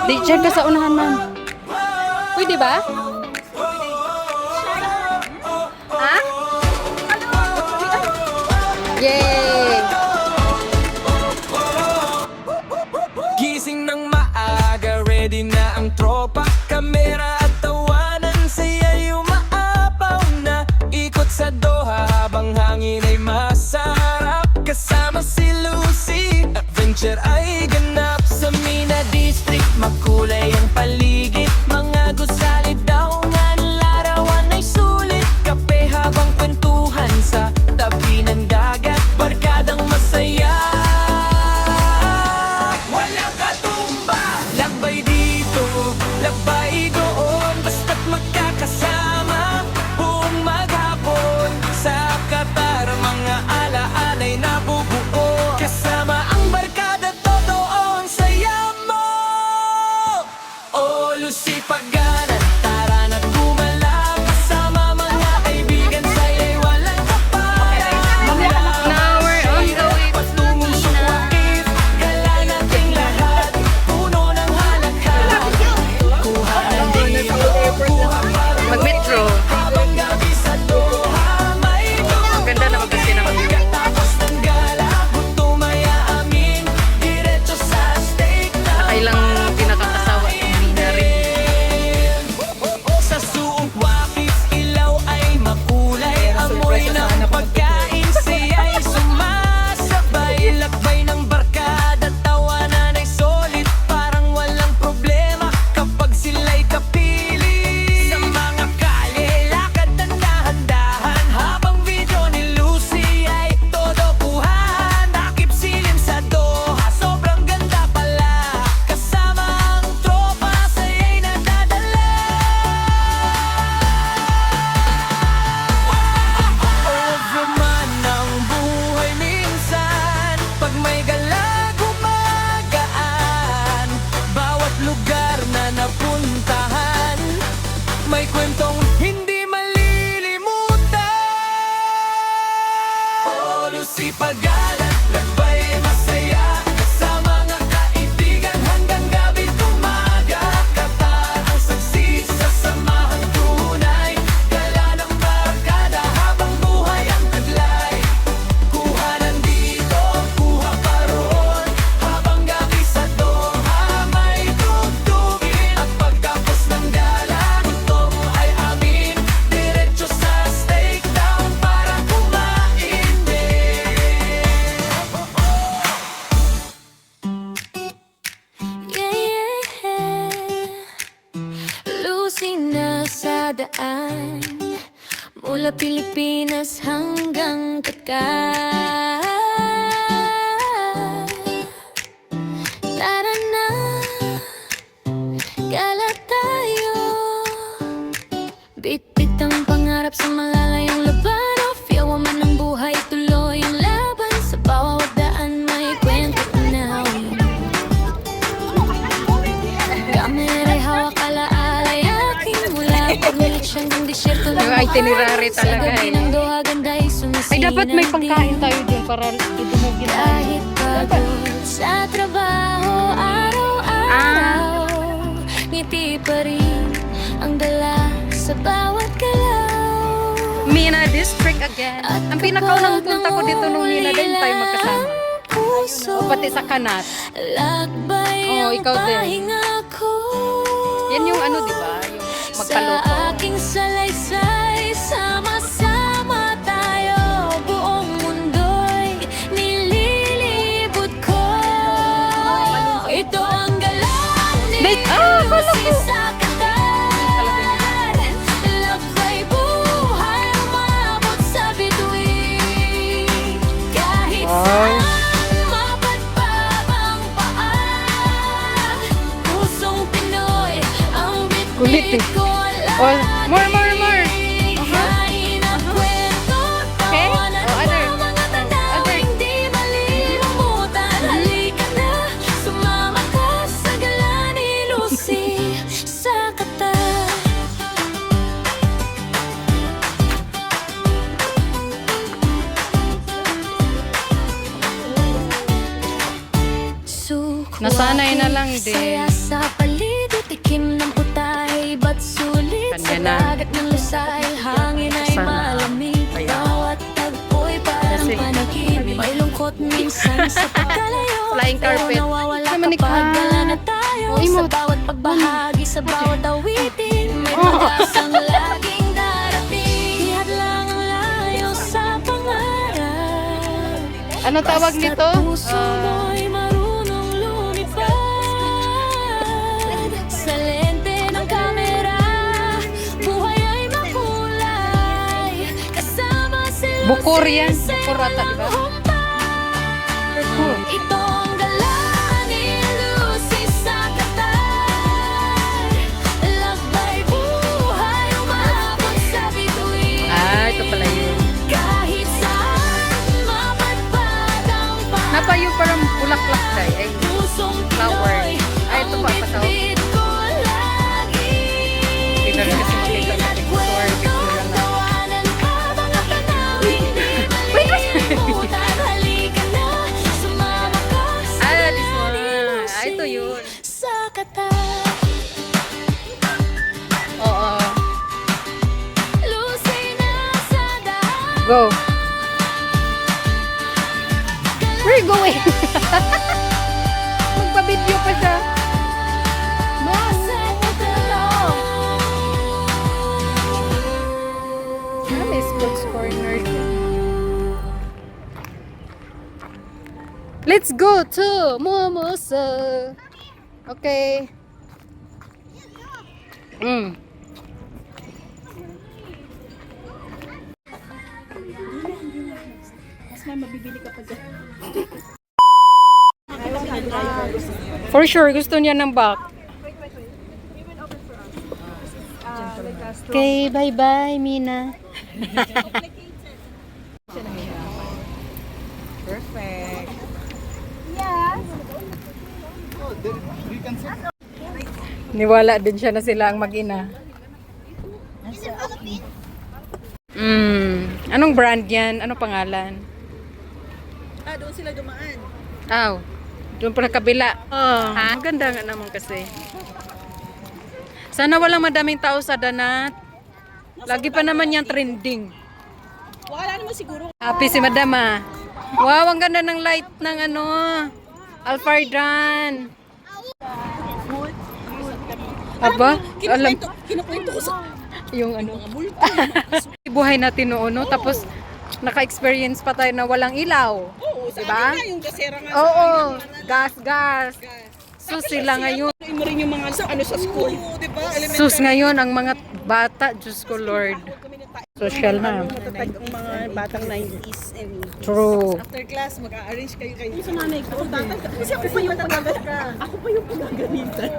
Di, dyan ka sa unahan, ma'am. Pwede ba? Ha? Yay! Gising ng maaga, ready na ang tropa. Kamera at tawanan, saya'y umaapaw na. Ikot sa Doha habang hangin ay masarap. Kasama si Lucy, adventure ay ganap. Sa Mina District, makulay ang paligid. Mga gusali daw nga larawan ay sulit. Kape habang kwentuhan sa tabi ng dagat. Barkadang masaya, walang katumba. Lakbay dito, lakbay doon. Basta't magkakasama buong maghapon. Sa Qatar, mga alaala'y nabubuo. Kasama ang barkada, totoo ang saya mo. Oh, Lucy Paganan, tara na't gumala. Kasama mga kaibigan, saya'y walang kaparan. Now we're on the way to Patungong sa wakit, gala nating lahat. Puno ng halakhat. Kuha na dito, kuha pa rin. Mag-metro. Habang gabi sa Doha, may Ang ganda naman kasi naman. tapos ng gala, gutom ay aamin. Diretso sa steak na Nakailang pinakakasawa na rin. sa suong wakif, ilaw ay makulay. Amoy ng pagkain, siya'y sumasabay. Lakbay ng barkada, tawanan ay solid. Parang walang problema kapag sila'y kapiling. Sa mga kalye, lakad ng dahan-dahan. Habang video ni Lucy ay todo buhan. Takip silim sa Doha, sobrang ganda pala. Kasama ang tropa, saya'y nadadala. Overman ang buhay minsan. Pag may gala, gumagaan. Bawat lugar na napuntahan, may kwentong hindi malilimutan. Oh, Lucy Pagalan, lakbay masaya. Kasama ng kaibigan hanggang gabi tumaga. Qatar ang saksi sa samahang tunay. Gala ng barkada habang buhay ang taglay. Kuha nandito, kuha pa roon. Habang gabi sa Doha, may tugtugin. At pagkapos ng gala, gutom ay amin. Diretso sa steak down para kumain din. Lucy na sa daan, mula Pilipinas hanggang Qatar. Tara na, gala tayo. Bit-bit ang pangarap sa malalayong laban. Fiyawa man ang buhay, tuloy ang laban. Sa bawat daan may kwento tanawin. Kamera'y hawak, alaala'y akin. Mula Pag-Beach hanggang disyerto ng Yung itinerary Sa talaga gabi eh. ng Doha, ganda'y Ay, dapat may sumisinag pangkain din. tayo dyan para idumugin tayo. Kahit pagod sa trabaho araw-araw, ngiti pa rin ang dala sa bawat galaw. Mina District again. At Ang pinakaunang punta ko dito nung Mina din tayo magkasama. puso, O pati sa Kanat. lakbay Oo, ang ikaw din. pahinga ko. Yan yung ano, di ba? Yung magkaloko. Sa aking salaysay, sama-sama tayo. Buong mundo'y nililibot ko. Ito ang galang ni Lucy sa Qatar. Lakbay buhay, umabot sa bituin. Kahit saan mapadpad ang paa, pusong Pinoy ang Kulit eh. bitbit ko. Oh, more, more, more. Kain ang kwento, Okay? tawanan Oh, other. ng mga tandawing di malilimutan. Halika na, sumama ka sa gala ni Lucy sa Qatar. Nasanay na lang din. Saya sa paligid. minsan sa pagkalayo. Flying carpet. Pero nawawala Naman ni kapag Ka. wala na tayo. Oh, Sa imot. bawat pagbahagi, sa bawat awitin, may pag-asang laging darating. Ihat lang ang layo sa pangarap. Ano tawag Basta't nito? puso mo'y marunong lumipad. Sa lente ng kamera, buhay ay makulay. Kasama si Bukor Lucy yan. sa Bukor ata, di ba? humpay. Ito ang galaan ni Lucy sa Qatar. Lakbay buhay, umabot sa bituin. Ah, ito pala yun. Kahit saan mapadpad ang Napa yung parang bulaklak day. Ay, pusong flower. Pinoy, Ay, ito pa, ang pasaw. bitbit ko lagi. Hindi na rin kasi makita sa picture. Picture lang. Tawanan habang ang tanawin di malimutan. Halika na, sumama ka sa Ah, this galaan one. ni Lucy Ah, ito yun. sa Qatar. Oo. Lucy nasa daan. Go. Where are you going? Magpa-video pa siya. Nasa Qatar. Ah, may sports corner. Let's go to Momosa. Okay. For sure, gusto niya ng back. Okay, bye-bye, Mina. Perfect. Niwala din siya na sila ang mag-ina. Anong brand yan? Anong pangalan? Ah, doon sila dumaan. Aw, doon pa kabila. Ha? Ang ganda nga naman kasi. Sana walang madaming tao sa Danat. Lagi pa naman yan trending. Wala naman siguro. Happy si Madam ah. Wow, ang ganda ng light ng ano. Alfardan. Aba, alam Kinukwento ko sa yung ano. Buhay natin noon, no? Tapos naka-experience pa tayo na walang ilaw. Oo, sa Diba? akin nga yung gasera nga. Oo, gas. So sila ngayon. Ano mo rin yung mga ano sa school. Oo, diba? Sus ngayon ang mga bata, Diyos ko Lord. Social na. Matatag ang mga batang 90s and True. after class, mag-a-arrange kayo. Sa nanay ko, tatay. Kasi ako pa yung pagagalitan. Ako pa yung pagagalitan.